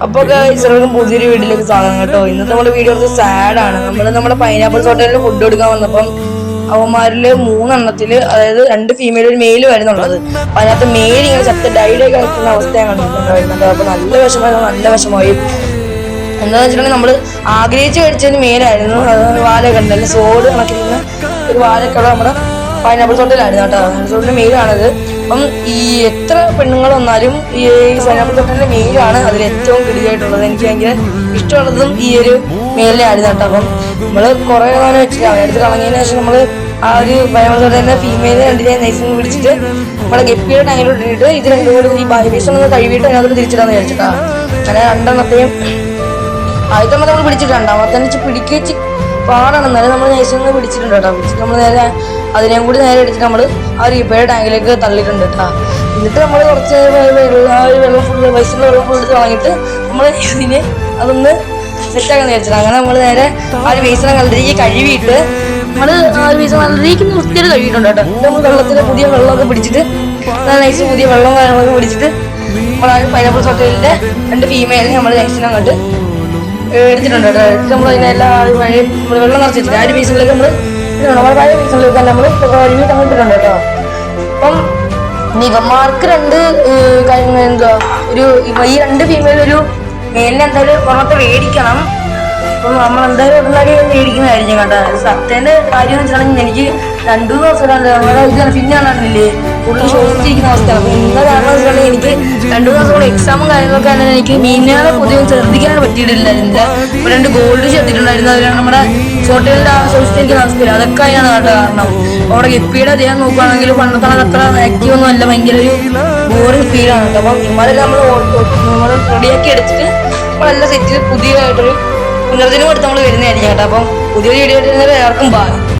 അപ്പോൾ എല്ലാവർക്കും പുതിയൊരു വീട്ടിലേക്ക് സ്വാഗതം കേട്ടോ. ഇന്നത്തെ നമ്മുടെ വീഡിയോ കുറച്ച് സാഡാണ്. നമ്മുടെ പൈനാപ്പിൾസ് ഹോട്ടലിൽ ഫുഡ് കൊടുക്കാൻ വന്നപ്പം അവന്മാരില് 3 എണ്ണത്തില്, അതായത് 2 ഫീമെയിൽ ഒരു മെയിലും ആയിരുന്നുള്ളത്. അപ്പൊ അതിനകത്ത് മെയിൽ ഇങ്ങനെ ചത്ത് ഡൈഡേ കളിക്കുന്ന അവസ്ഥയാണ് കണ്ടിട്ടുണ്ടായിരുന്നത്. അപ്പൊ നല്ല വിഷമമായി. എന്താണെന്ന് വെച്ചിട്ടുണ്ടെങ്കിൽ നമ്മൾ ആഗ്രഹിച്ച് മേടിച്ചതിന് മെയിലായിരുന്നു. അത് വാലൊക്കെ ഉണ്ടല്ലോ, സോഡ് കണക്കിരുന്ന ഒരു വാലൊക്കെ നമ്മുടെ പൈനാപ്പിൾസ് ഹോട്ടലായിരുന്നു കേട്ടോ. പൈനാപ്പിൾസ് മെയിലാണത്. അപ്പം ഈ എത്ര പെണ്ണുങ്ങൾ വന്നാലും ഈ പൈനാപ്പിൾസ് ഹോട്ടലിന്റെ മെയിലാണ് അതിൽ ഏറ്റവും കിടിയായിട്ടുള്ളത്. എനിക്ക് ഭയങ്കര ഇഷ്ടമുള്ളതും ഈ ഒരു മെയിലായിരുന്നു കേട്ടോ. അപ്പം നമ്മൾ കുറെ കാലം വെച്ചിട്ട് അവരടുത്ത് കളഞ്ഞതിന് ശേഷം നമ്മൾ ആ ഒരു പൈനാപ്പിൾസ് ഹോട്ടലിന്റെ ഫീമെയിൽ രണ്ടിനെ നൈസിങ് പിടിച്ചിട്ട് നമ്മുടെ ഗപ്പിയുടെ ടാങ്കിലോട്ട് ഇട്ടിട്ട് ഇത് രണ്ടും കൂടി ഈ ബൈബീസൊന്ന് കഴുകിയിട്ട് അതിനകത്ത് തിരിച്ചിടാന്ന് വിചാരിച്ചിട്ടാ. അങ്ങനെ 2 എണ്ണത്തെയും ആദ്യത്തെ നമ്മൾ പിടിച്ചിട്ട്, രണ്ടാമത്തെ പിടിക്കേച്ച് പാടാണ്. എന്നാലും നമ്മൾ നൈസിങ് പിടിച്ചിട്ടുണ്ട് കേട്ടോ. പിടിച്ചിട്ട് നമ്മൾ നേരെ അതിനെയും കൂടി നേരെ എടുത്തിട്ട് നമ്മൾ ആ ഒരു ഇപ്പയുടെ ടാങ്കിലേക്ക് തള്ളിയിട്ടുണ്ട് കേട്ടോ. എന്നിട്ട് നമ്മൾ കുറച്ച് വെള്ളം ഫുള്ള് വയസ്സുള്ള വെള്ളം ഫുൾ എടുത്ത് വാങ്ങിയിട്ട് നമ്മൾ ഇതിന് അതൊന്ന് സെറ്റാക്കാൻ വിചാരിച്ചത്. അങ്ങനെ നമ്മൾ നേരെ ആ ഒരു ബേസിനെ നല്ല രീതിക്ക് കഴുകിയിട്ട് നമ്മൾ ആ ഒരു ബേസ് നല്ല രീതിക്ക് വൃത്തിയായിട്ട് കഴുകിയിട്ടുണ്ട് കേട്ടോ. നമ്മൾ വെള്ളത്തിൽ പുതിയ വെള്ളമൊക്കെ പിടിച്ചിട്ട് നൈസ് പുതിയ വെള്ളവും കാര്യങ്ങളൊക്കെ പിടിച്ചിട്ട് നമ്മൾ ആ പൈനാപ്പിൾസ് ഹോട്ടലിന്റെ 2 ഫീമെയിലിനെ നമ്മൾ നൈസിനെ അങ്ങോട്ട് എടുത്തിട്ടുണ്ട് കേട്ടോ. എടുത്തിട്ട് നമ്മൾ അതിനെല്ലാം നമ്മൾ വെള്ളം നിറച്ചിട്ട് ആ ഒരു ബേസിലേക്ക് നമ്മൾ പഴയ ബേസിലേക്ക് തന്നെ നമ്മൾ കഴുകിയിട്ട് അങ്ങോട്ടിട്ടുണ്ട് കേട്ടോ. അപ്പം ഇവന്മാർക്ക് 2 കാര്യങ്ങൾ എന്താ, ഈ 2 ഫീമെയിൽ ഒരു മെയിലിനെ എന്തായാലും ഒരെണ്ണത്തെ മേടിക്കണം. അപ്പം നമ്മൾ എന്തായാലും ഉടനടി മേടിക്കുന്നതായിരിക്കും കേട്ടോ. സത്യന്റെ കാര്യം എന്ന് വെച്ചിട്ടുണ്ടെങ്കിൽ എനിക്ക് 2 ദിവസം പിന്നെ കാണാനില്ലേ പുള്ളി ശോഷിച്ചിരിക്കുന്ന അവസ്ഥയാണ്. അപ്പൊ ഇന്ന കാരണം വെച്ചിട്ടുണ്ടെങ്കിൽ എനിക്ക് 2 ദിവസം കൂടെ എക്സാമും കാര്യങ്ങളൊക്കെ ആണെങ്കിൽ എനിക്ക് മീനുകളെ പൊതുവെ ശ്രദ്ധിക്കാൻ പറ്റിയിട്ടില്ലായിരുന്നില്ല. 2 ഗോൾഡ് ചേർത്തിട്ടുണ്ടായിരുന്നു. അതിലാണ് നമ്മുടെ ഹോട്ടലിന്റെ ആ ശോഷിച്ചിരിക്കുന്ന അവസ്ഥയിൽ അതൊക്കെ അതിനാണ് കേട്ടോ കാരണം. അവിടെ ഗപ്പിയുടെ ദേഹം നോക്കുകയാണെങ്കിൽ പണ്ടത്തെ അത്ര ആക്റ്റീവ് ഒന്നും അല്ല, ഭയങ്കര ഒരു ബോറിംഗ് ഫീലാണ് കേട്ടോ. അപ്പം ഇമാരെല്ലാം നമ്മൾ റെഡിയാക്കി എടുത്തിട്ട് നമ്മളെല്ലാം സെറ്റ് ചെയ്ത് പുതിയതായിട്ടൊരു പുനർജനം എടുത്ത് നമ്മൾ വരുന്നതായിരിക്കും കേട്ടോ. അപ്പം പുതിയൊരു വീഡിയോ എല്ലാവർക്കും ബൈ.